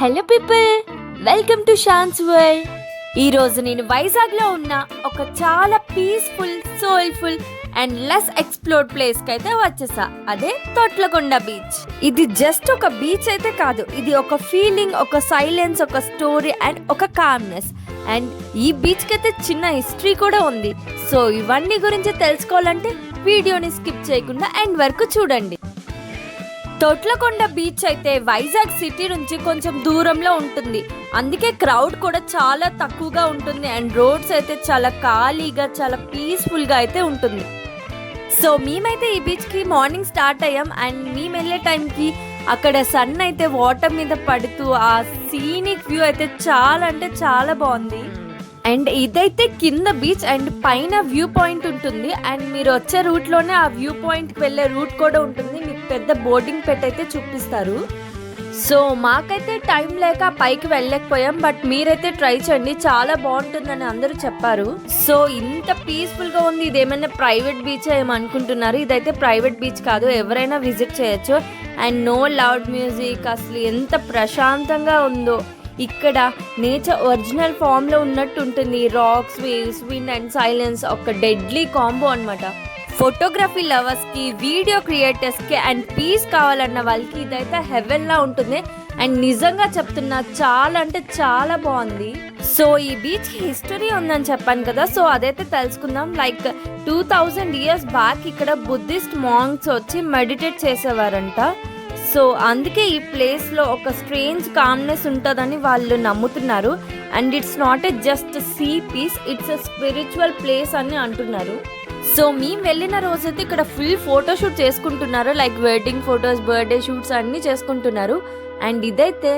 Hello people, welcome to Shaan's world. ఈ రోజు నేను వైజాగ్ లో ఉన్న ఒక చాలా peaceful, soulful and less explored place కి అయితే వచ్చేసా. అదే తొట్లకొండ బీచ్. ఇది జస్ట్ ఒక బీచ్ అయితే కాదు, ఇది ఒక ఫీలింగ్, ఒక సైలెన్స్, ఒక స్టోరీ అండ్ ఒక కామ్నెస్. అండ్ ఈ బీచ్ కి అయితే చిన్న హిస్టరీ కూడా ఉంది. సో ఇవన్నీ గురించి తెలుసుకోవాలంటే వీడియోని స్కిప్ చేయకుండా ఎండ్ వరకు చూడండి. తొట్లకొండ బీచ్ అయితే వైజాగ్ సిటీ నుంచి కొంచెం దూరంలో ఉంటుంది. అందుకే క్రౌడ్ కూడా చాలా తక్కువగా ఉంటుంది అండ్ రోడ్స్ అయితే చాలా ఖాళీగా, చాలా పీస్ఫుల్గా అయితే ఉంటుంది. సో మేమైతే ఈ బీచ్కి మార్నింగ్ స్టార్ట్ అయ్యాం అండ్ మేము వెళ్ళే టైంకి అక్కడ సన్ అయితే వాటర్ మీద పడుతూ ఆ సీనిక్ వ్యూ అయితే చాలా అంటే చాలా బాగుంది. అండ్ ఇదైతే కింద బీచ్ అండ్ పైన వ్యూ పాయింట్ ఉంటుంది. అండ్ మీరు వచ్చే రూట్లోనే ఆ వ్యూ పాయింట్కి వెళ్ళే రూట్ కూడా ఉంటుంది. మీకు పెద్ద బోర్డింగ్ పెట్టయితే చూపిస్తారు. సో మాకైతే టైం లేక పైకి వెళ్ళలేకపోయాం, బట్ మీరైతే ట్రై చేయండి, చాలా బాగుంటుందని అందరూ చెప్పారు. సో ఇంత పీస్ఫుల్గా ఉంది. ఇదేమైనా ప్రైవేట్ బీచ్ ఏమనుకుంటున్నారు? ఇదైతే ప్రైవేట్ బీచ్ కాదు, ఎవరైనా విజిట్ చేయొచ్చు. And no loud music. అసలు ఎంత ప్రశాంతంగా ఉందో. ఇక్కడ నేచర్ ఒరిజినల్ ఫామ్ లో ఉన్నట్టు ఉంటుంది. Rocks, waves, wind and silence ఒక డెడ్లీ కాంబో అనమాట. ఫోటోగ్రఫీ లవర్స్ కి, వీడియో క్రియేటర్స్ కి అండ్ పీస్ కావాలన్న వాళ్ళకి ఇదైతే హెవెన్ లా ఉంటుంది. అండ్ నిజంగా చెప్తున్నా, చాలా అంటే చాలా బాగుంది. సో ఈ బీచ్ హిస్టరీ ఉందని చెప్పాను కదా, సో అదైతే తెలుసుకుందాం. లైక్ 2000 years బ్యాక్ ఇక్కడ బుద్ధిస్ట్ మాంగ్స్ వచ్చి మెడిటేట్ చేసేవారంట. సో అందుకే ఈ ప్లేస్లో ఒక స్ట్రేంజ్ కామ్నెస్ ఉంటుందని వాళ్ళు నమ్ముతున్నారు. And it's not a just sea peace, it's a spiritual place అని అంటున్నారు. సో మేము వెళ్ళిన రోజైతే ఇక్కడ ఫుల్ ఫోటోషూట్ చేసుకుంటున్నారు. Like wedding photos, birthday shoots అన్నీ చేసుకుంటున్నారు. అండ్ ఇదైతే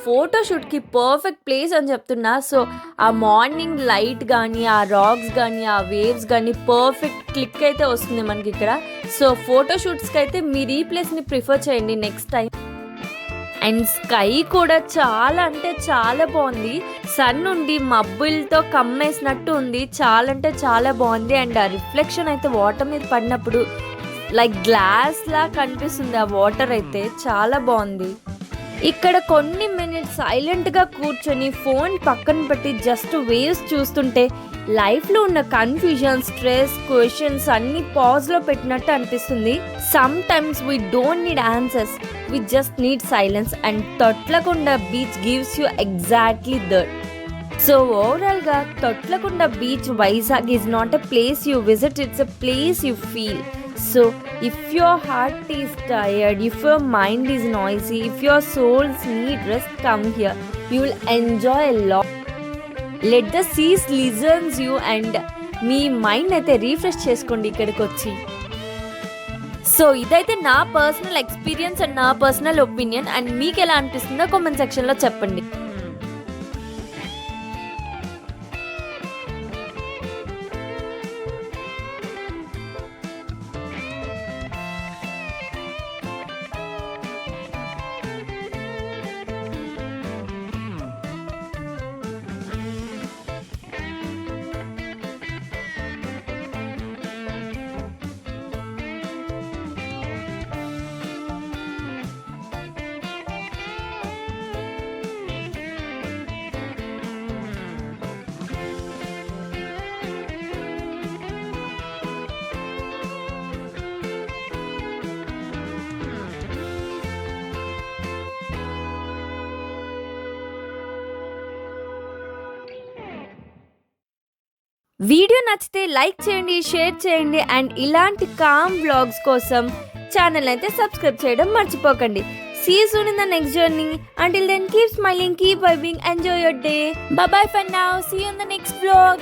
ఫోటోషూట్కి పర్ఫెక్ట్ ప్లేస్ అని చెప్తున్నా. సో ఆ మార్నింగ్ లైట్ కానీ, ఆ రాక్స్ కానీ, ఆ వేవ్స్ కానీ పర్ఫెక్ట్ క్లిక్ అయితే వస్తుంది మనకి ఇక్కడ. సో ఫోటోషూట్స్కి అయితే మీరు ఈ ప్లేస్ని ప్రిఫర్ చేయండి నెక్స్ట్ టైం. అండ్ స్కై కూడా చాలా అంటే చాలా బాగుంది. సన్ ఉండి మబ్బులతో కమ్మేసినట్టు ఉంది. చాలా అంటే చాలా బాగుంది. అండ్ ఆ రిఫ్లెక్షన్ అయితే వాటర్ మీద పడినప్పుడు లైక్ గ్లాస్ లా కనిపిస్తుంది. ఆ వాటర్ అయితే చాలా బాగుంది. ఇక్కడ కొన్ని మినిట్స్ సైలెంట్గా కూర్చొని ఫోన్ పక్కన పెట్టి జస్ట్ వేవ్స్ చూస్తుంటే లైఫ్లో ఉన్న కన్ఫ్యూజన్, స్ట్రెస్, క్వశ్చన్స్ అన్ని పాజ్లో పెట్టినట్టు అనిపిస్తుంది. Sometimes we don't need answers, we just need silence. And Thotlakonda beach gives you exactly that. So ఓవరాల్గా Thotlakonda beach Vizag is not a place you visit, it's a place you feel. So if your heart is tired, if your mind is noisy, if your souls need rest, come here. You will enjoy a lot. Let the seas listens you and me mind అయితే refresh చేసుకోండి ఇక్కడికి వచ్చి. So ఇదైతే నా personal experience and నా personal opinion. And మీకు ఎలా అనిపిస్తుందో కామెంట్ సెక్షన్లో చెప్పండి. వీడియో నచ్చితే లైక్ చేయండి, షేర్ చేయండి అండ్ ఇలాంటి కామ్ వ్లాగ్స్ కోసం ఛానల్ అయితే సబ్స్క్రైబ్ చేయడం మర్చిపోకండి. See you soon in the next journey. Until then, keep smiling, keep vibing, enjoy your day. Bye bye for now. See you in the next vlog.